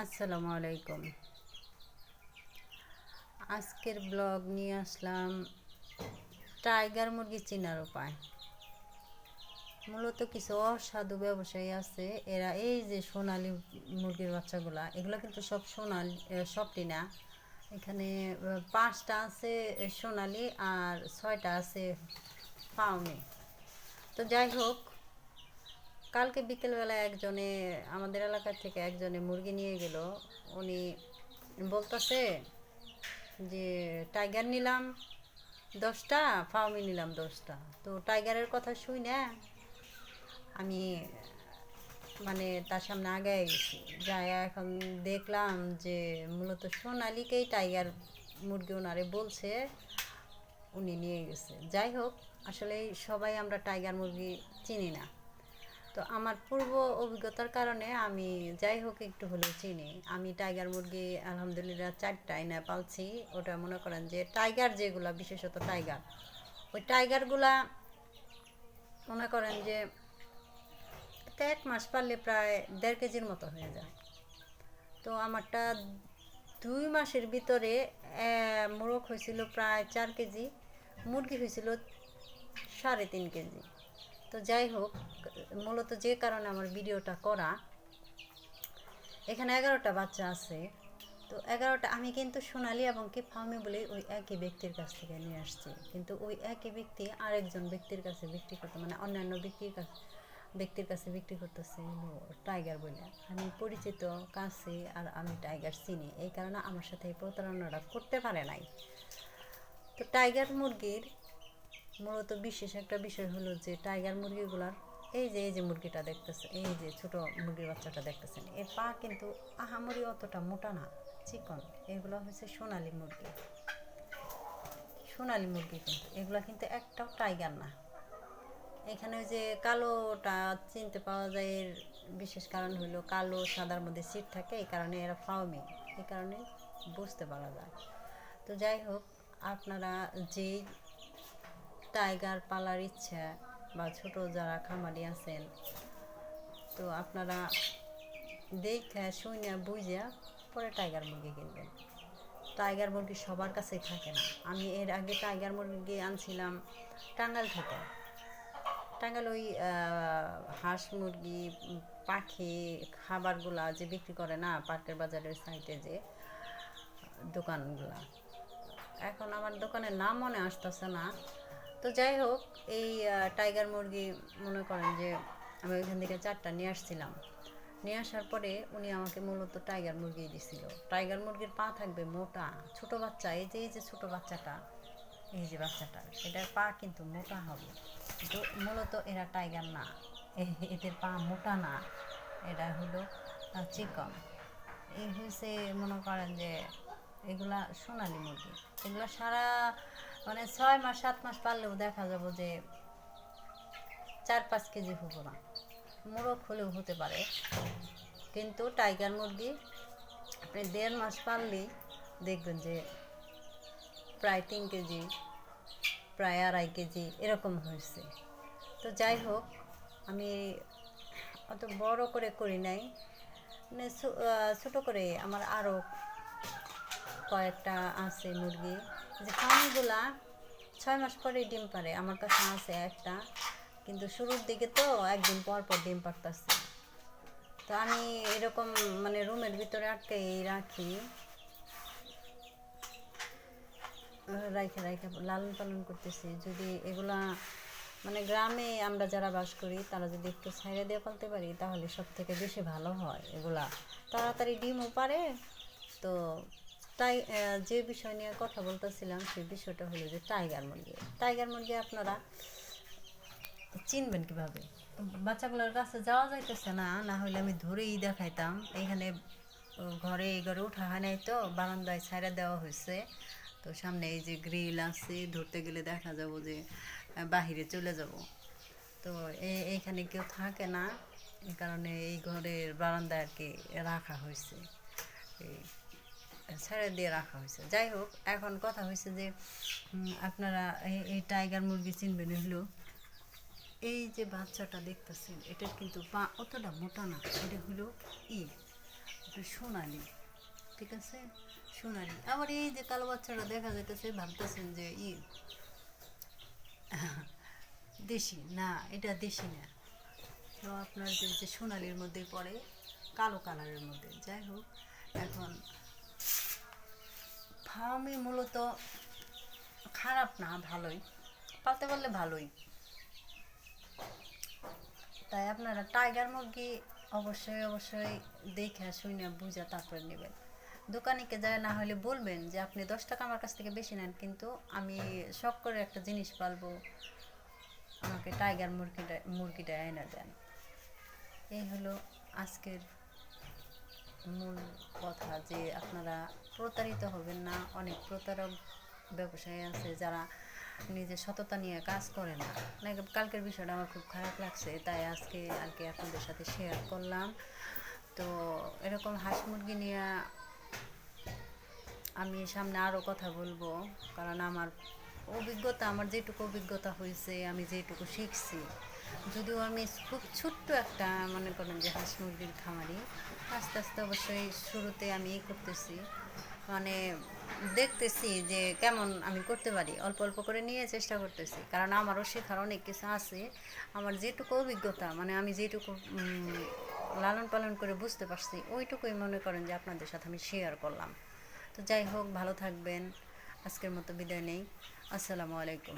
আসসালামু আলাইকুম। আজকের ব্লগ নিয়ে আসলাম টাইগার মুরগি চেনার উপায়। মূলত কিছু অসাধু ব্যবসায়ী আছে, এরা এই যে সোনালি মুরগির বাচ্চাগুলা, এগুলো কিন্তু সব সোনালি, সবটি না। এখানে 5টা আছে সোনালি আর 6টা আছে ফাউমি। তো যাই হোক, কালকে বিকেলবেলা একজনে আমাদের এলাকা থেকে একজনে মুরগি নিয়ে গেল। উনি বলতেছে যে টাইগার নিলাম 10টা, ফাউমি নিলাম 10টা। তো টাইগারের কথা শুই না, আমি তার সামনে আগে গেছি, যাই এখন দেখলাম যে মূলত সোনালিকেই টাইগার মুরগি ওনারে বলছে, উনি নিয়ে গেছে। যাই হোক, আসলে সবাই আমরা টাইগার মুরগি চিনি না। তো আমার পূর্ব অভিজ্ঞতার কারণে আমি যাই হোক একটু হলেও চিনি। আমি টাইগার মুরগি আলহামদুলিল্লাহ 4টা না পালছি। ওটা মনে করেন যে টাইগার যেগুলা, বিশেষত টাইগার, ওই টাইগারগুলা মনে করেন যে 1 মাস পারলে প্রায় 1.5 কেজির মতো হয়ে যায়। তো আমারটা 2 মাসের ভিতরে মোরগ হয়েছিল প্রায় 4 কেজি, মুরগি হয়েছিল 3.5 কেজি। তো যাই হোক, মূলত যে কারণে আমার ভিডিওটা করা, এখানে 11টা বাচ্চা আছে। তো 11টা আমি কিন্তু সোনালি এবং কি ফার্মে বলে ওই একই ব্যক্তির কাছ থেকে নিয়ে আসছি, কিন্তু ওই একই ব্যক্তি আরেকজন ব্যক্তির কাছে বিক্রি করতে, অন্যান্য ব্যক্তির কাছে বিক্রি করতেছে হলো টাইগার বলে। আমি পরিচিত কাছে আর আমি টাইগার চিনি, এই কারণে আমার সাথে এই প্রতারণাটা করতে পারে নাই। তো টাইগার মুরগির মূলত বিশেষ একটা বিষয় হলো যে টাইগার মুরগিগুলার এই যে মুরগিটা দেখতেছে, এই যে ছোট মুরগির বাচ্চাটা দেখতেছেন, এর পা কিন্তু আহামরি অতটা মোটা না, চিকন। এগুলো হচ্ছে সোনালি মুরগি কিন্তু এগুলা কিন্তু একটাও টাইগার না। এখানে ওই যে কালোটা চিনতে পাওয়া যায়, এর বিশেষ কারণ হলো কালো সাদার মধ্যে সিট থাকে, এই কারণে এরা ফাউমি, এই কারণে বুঝতে পারা যায়। তো যাই হোক, আপনারা যেই টাইগার পালার ইচ্ছা বা ছোট যারা খামারি আছেন, তো আপনারা দেখে শুনে বুঝে পরে টাইগার মুরগি কিনবেন। টাইগার মুরগি সবার কাছে থাকে না। আমি এর আগে টাইগার মুরগি আনছিলাম টাঙ্গাইল থেকে। টাঙ্গাইল ওই হাঁস মুরগি, পাখি খাবারগুলা যে বিক্রি করে না পার্কের বাজারের সাইডে যে দোকানগুলা, এখন আমার দোকানের নাম মনে আসতেছে না। তো যাই হোক, এই টাইগার মুরগি মনে করেন যে আমি ওইখান থেকে 4টা নিয়ে আসছিলাম। নিয়ে আসার পরে উনি আমাকে মূলত টাইগার মুরগি দিছিল। টাইগার মুরগির পা থাকবে মোটা, ছোট বাচ্চা, এই যে ছোট বাচ্চাটা, এই যে বাচ্চাটা, এটার পা কিন্তু মোটা হবে। তো মূলত এরা টাইগার না, এদের পা মোটা না, এটা হলো চিকন। এই হয়েছে মনে করেন যে এগুলা সোনালি মুরগি। এগুলো সারা 6 মাস 7 মাস পারলেও দেখা যাবো যে 4-5 কেজি হবো না, মোরগ হলেও হতে পারে। কিন্তু টাইগার মুরগি আপনি 1.5 মাস পারলেই দেখবেন যে প্রায় 3 কেজি, প্রায় 2.5 কেজি এরকম হয়েছে। তো যাই হোক, আমি অত বড় করে করি নাই, ছোট করে। আমার আরও কয়েকটা আছে মুরগি, যে ফার্মগুলা 6 মাস পরে ডিম পারে। আমার কাছে আছে একটা, কিন্তু শুরুর দিকে তো একদিন পর পর ডিম পারতেছে। তো আমি এরকম রুমের ভিতরে আটকেই রাখি, রাইখে রাইখে লালন পালন করতেছি। যদি এগুলা গ্রামে আমরা যারা বাস করি, তারা যদি একটু ছাইড়ে দিয়ে পালতে পারি, তাহলে সব থেকে বেশি ভালো হয়। এগুলা তাড়াতাড়ি ডিমও পারে। তো তাই যে বিষয় নিয়ে কথা বলতেছিলাম, সেই বিষয়টা হলো যে টাইগার মুরগি আপনারা চিনবেন কিভাবে? বাচ্চাগুলোর কাছে যাওয়া যাইতেছে না, না হলে আমি ধরেই দেখাইতাম। এইখানে ঘরে ওঠা হয় নাই, তো বারান্দায় ছাইড়া দেওয়া হয়েছে। তো সামনে এই যে গ্রিল আছে, ধরতে গেলে দেখা যাব যে বাহিরে চলে যাব। তো এইখানে কেউ থাকে না, এই কারণে এই ঘরের বারান্দায় আর কি রাখা হয়েছে, এই ছেড়ে দিয়ে রাখা হয়েছে। যাই হোক, এখন কথা হয়েছে যে আপনারা এই টাইগার মুরগি চিনবেন হলো এই যে বাচ্চাটা দেখতেছেন, এটার কিন্তু পা অতটা মোটা না। এটা হলো একটু সোনালি, ঠিক আছে, সোনালি। আবার এই যে কালো বাচ্চাটা দেখা যাইতেছে ভাবতেছেন যে দেশি না, এটা দেশি না। তো আপনার যে সোনালির মধ্যে পড়ে, কালো কালারের মধ্যে, যাই হোক। এখন ফার্মে মূলত খারাপ না, ভালোই, পালতে পারলে ভালোই। তাই আপনারা টাইগার মুরগি অবশ্যই অবশ্যই দেখে শুনে বুঝে তারপরে নেবেন। দোকানিকে যায় না হলে বলবেন যে আপনি 10 টাকা আমার কাছ থেকে বেশি নেন, কিন্তু আমি শখ করে একটা জিনিস পালবো, আমাকে টাইগার মুরগিটা এনে দেন। এই হলো আজকের মূল কথা, যে আপনারা প্রতারিত হবেন না। অনেক প্রতারক ব্যবসায়ী আছে যারা নিজের সততা নিয়ে কাজ করে না। কালকের বিষয়টা আমার খুব খারাপ লাগছে, তাই আজকে আর কি আপনাদের সাথে শেয়ার করলাম। তো এরকম হাঁস মুরগি নিয়ে আমি সামনে আরও কথা বলবো, কারণ আমার অভিজ্ঞতা, আমার যেটুকু অভিজ্ঞতা হয়েছে, আমি যেটুকু শিখছি, যদিও আমি খুব ছোট্ট একটা, মনে করেন যে হাঁস মুরগির খামারি, আস্তে আস্তে অবশ্যই শুরুতে আমি করতেছি, মানে দেখতেছি যে কেমন আমি করতে পারি, অল্প অল্প করে নিয়ে চেষ্টা করতেছি, কারণ আমারও শেখার অনেক কিছু আছে। আমার যেটুকু অভিজ্ঞতা, মানে আমি যেটুকু লালন পালন করে বুঝতে পারছি, ওইটুকুই মনে করেন যে আপনাদের সাথে আমি শেয়ার করলাম। তো যাই হোক, ভালো থাকবেন। আজকের মতো বিদায় নেই। আসসালামু আলাইকুম।